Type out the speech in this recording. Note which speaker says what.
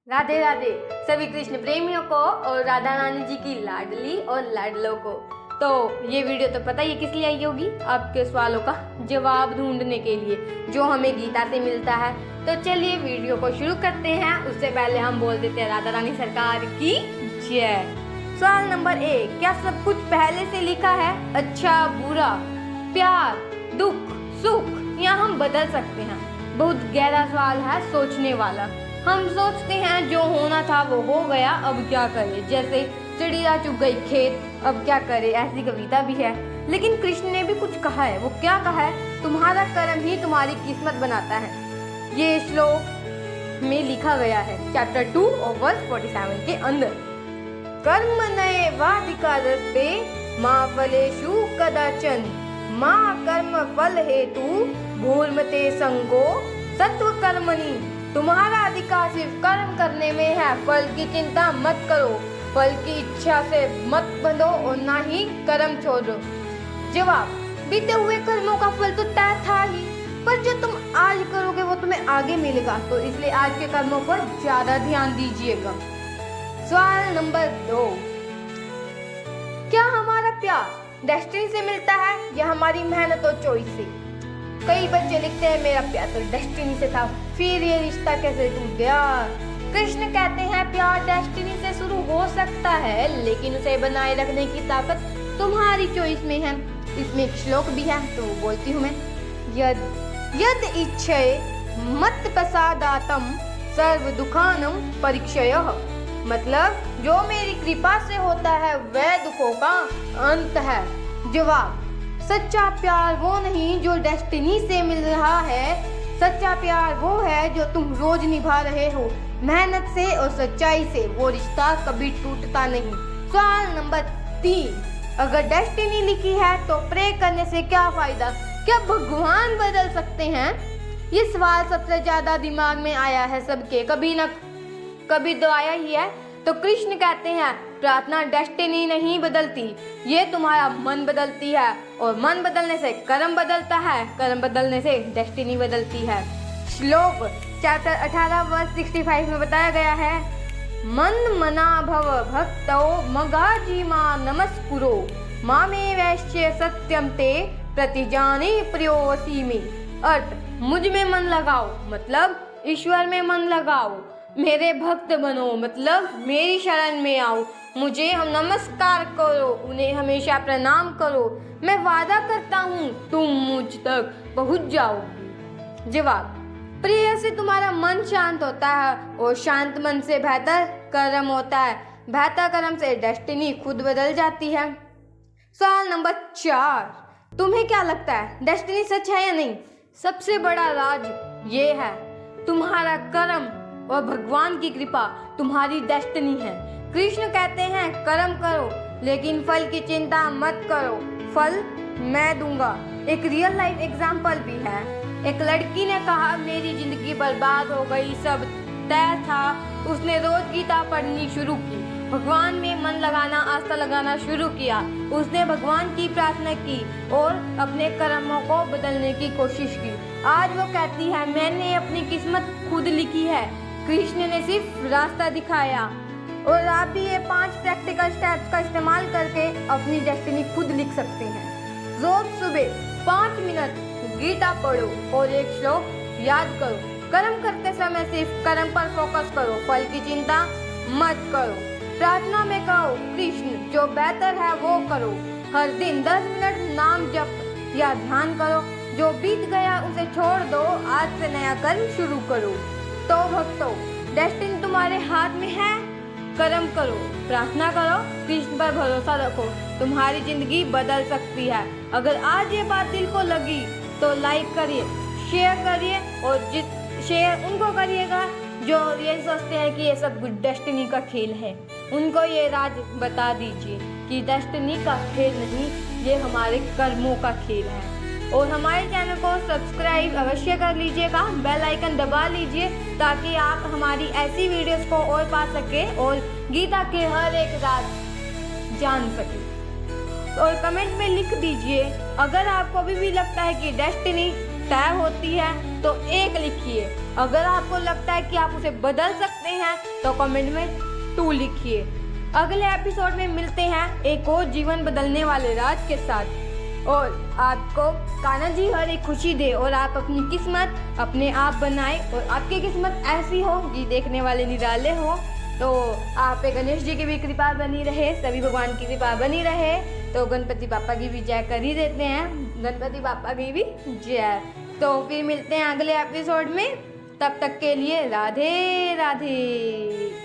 Speaker 1: राधे राधे सभी कृष्ण प्रेमियों को और राधा रानी जी की लाडली और लाडलों को। तो ये वीडियो तो पता ही किस लिए आई होगी, आपके सवालों का जवाब ढूंढने के लिए जो हमें गीता से मिलता है। तो चलिए वीडियो को शुरू करते हैं। उससे पहले हम बोल देते हैं राधा रानी सरकार की जय। सवाल नंबर 1, क्या सब कुछ पहले से लिखा है? अच्छा बुरा, प्यार, दुख, सुख या हम बदल सकते हैं? बहुत गहरा सवाल है, सोचने वाला। हम सोचते हैं जो होना था वो हो गया, अब क्या करें। जैसे चिड़िया चुग गई खेत, अब क्या करें, ऐसी कविता भी है। लेकिन कृष्ण ने भी कुछ कहा है। वो क्या कहा है? तुम्हारा कर्म ही तुम्हारी किस्मत बनाता है। ये श्लोक में लिखा गया है चैप्टर 2 और वर्स 47 के अंदर। कर्म नये वाधिकारस्ते माँ फलेषु कदाचन माँ कर्म फल हेतु भूर्मते संगो सत्व कर्मणि। तुम्हारा अधिकार सिर्फ कर्म करने में है, फल की चिंता मत करो। फल की इच्छा से मत बंधो और ना ही कर्म छोड़ो। जवाब, बीते हुए कर्मों का फल तो तय था ही, पर जो तुम आज करोगे वो तुम्हें आगे मिलेगा। तो इसलिए आज के कर्मों पर ज्यादा ध्यान दीजिएगा। सवाल नंबर 2, क्या हमारा प्यार डेस्टिनी से मिलता है या हमारी मेहनत और चॉइस से? कई बच्चे लिखते हैं मेरा प्यार तो डेस्टिनी से था, फिर ये रिश्ता कैसे टूट गया। कृष्ण कहते हैं प्यार डेस्टिनी से शुरू हो सकता है, लेकिन उसे बनाए रखने की ताकत तुम्हारी चॉइस में है। इसमें एक श्लोक भी है, तो बोलती हूँ मैं। यद इच्छये मत प्रसादातम सर्व दुखानम परीक्षयः। मतलब जो मेरी कृपा से होता है वह दुखों का अंत है। जवाब, सच्चा प्यार वो नहीं जो डेस्टिनी से मिल रहा है। सच्चा प्यार वो है जो तुम रोज निभा रहे हो, मेहनत से और सच्चाई से। वो रिश्ता कभी टूटता नहीं। सवाल नंबर 3, अगर डेस्टिनी लिखी है तो प्रे करने से क्या फायदा? क्या भगवान बदल सकते हैं? ये सवाल सबसे ज्यादा दिमाग में आया है सबके, कभी न कभी तो आया ही है। तो कृष्ण कहते हैं प्रार्थना डेस्टिनी नहीं बदलती, ये तुम्हारा मन बदलती है, और मन बदलने से कर्म बदलता है, कर्म बदलने से डेस्टिनी बदलती है। श्लोक चैप्टर 18 वर्स 65 में बताया गया है, मन मना भव भक्तो मगाजीमा नमस्कुरो मामे वैश्य सत्यम ते प्रतिजाने प्रियोसी में। अर्थ, मुझ में मन लगाओ मतलब ईश्वर में मन लगाओ, मेरे भक्त बनो मतलब मेरी शरण में आओ, मुझे हम नमस्कार करो, उन्हें हमेशा प्रणाम करो। मैं वादा करता हूँ तुम मुझ तक पहुँच जाओगी। जवाब, प्रिय से तुम्हारा मन शांत होता है और शांत मन से बेहतर कर्म होता है। बेहतर कर्म से डेस्टिनी खुद बदल जाती है। सवाल नंबर 4, तुम्हें क्या लगता है डेस्टिनी सच है या नहीं? सबसे बड़ा राज ये है, तुम्हारा कर्म और भगवान की कृपा तुम्हारी डेस्टिनी है। कृष्ण कहते हैं कर्म करो लेकिन फल की चिंता मत करो, फल मैं दूंगा। एक रियल लाइफ एग्जाम्पल भी है। एक लड़की ने कहा मेरी जिंदगी बर्बाद हो गई, सब तय था। उसने रोज गीता पढ़नी शुरू की, भगवान में मन लगाना, आस्था लगाना शुरू किया। उसने भगवान की प्रार्थना की और अपने कर्मों को बदलने की कोशिश की। आज वो कहती है मैंने अपनी किस्मत खुद लिखी है, कृष्ण ने सिर्फ रास्ता दिखाया। और आप भी ये 5 प्रैक्टिकल स्टेप्स का इस्तेमाल करके अपनी डेस्टिनी खुद लिख सकते हैं। रोज सुबह 5 मिनट गीता पढ़ो और एक श्लोक याद करो। कर्म करते समय सिर्फ कर्म पर फोकस करो, फल की चिंता मत करो। प्रार्थना में कहो कृष्ण जो बेहतर है वो करो। हर दिन 10 मिनट नाम जप या ध्यान करो। जो बीत गया उसे छोड़ दो, आज से नया कर्म शुरू करो। तो भक्तों, डेस्टिनी तुम्हारे हाथ में है, कर्म करो, प्रार्थना करो, कृष्ण पर भरोसा रखो, तुम्हारी जिंदगी बदल सकती है। अगर आज ये बात दिल को लगी तो लाइक करिए, शेयर करिए, और शेयर उनको करिएगा जो ये सोचते हैं कि ये सब कुछ डेस्टिनी का खेल है। उनको ये राज बता दीजिए कि डेस्टिनी का खेल नहीं, ये हमारे कर्मों का खेल है। और हमारे चैनल को सब्सक्राइब अवश्य कर लीजिएगा, बेल आइकन दबा लीजिए ताकि आप हमारी ऐसी वीडियोस को और पा सके और गीता के हर एक राज जान सके। और कमेंट में लिख दीजिए अगर आपको अभी भी लगता है कि डेस्टिनी तय होती है तो 1 लिखिए, अगर आपको लगता है कि आप उसे बदल सकते हैं तो कमेंट में 2 लिखिए। अगले एपिसोड में मिलते हैं एक और जीवन बदलने वाले राज के साथ, और आपको कान्हा जी हर एक खुशी दे और आप अपनी किस्मत अपने आप बनाए और आपकी किस्मत ऐसी हो कि देखने वाले निराले हो। तो आप पे गणेश जी की भी कृपा बनी रहे, सभी भगवान की कृपा बनी रहे। तो गणपति बापा की भी जय कर ही देते हैं, गणपति बापा की भी जय। तो फिर मिलते हैं अगले एपिसोड में, तब तक के लिए राधे राधे।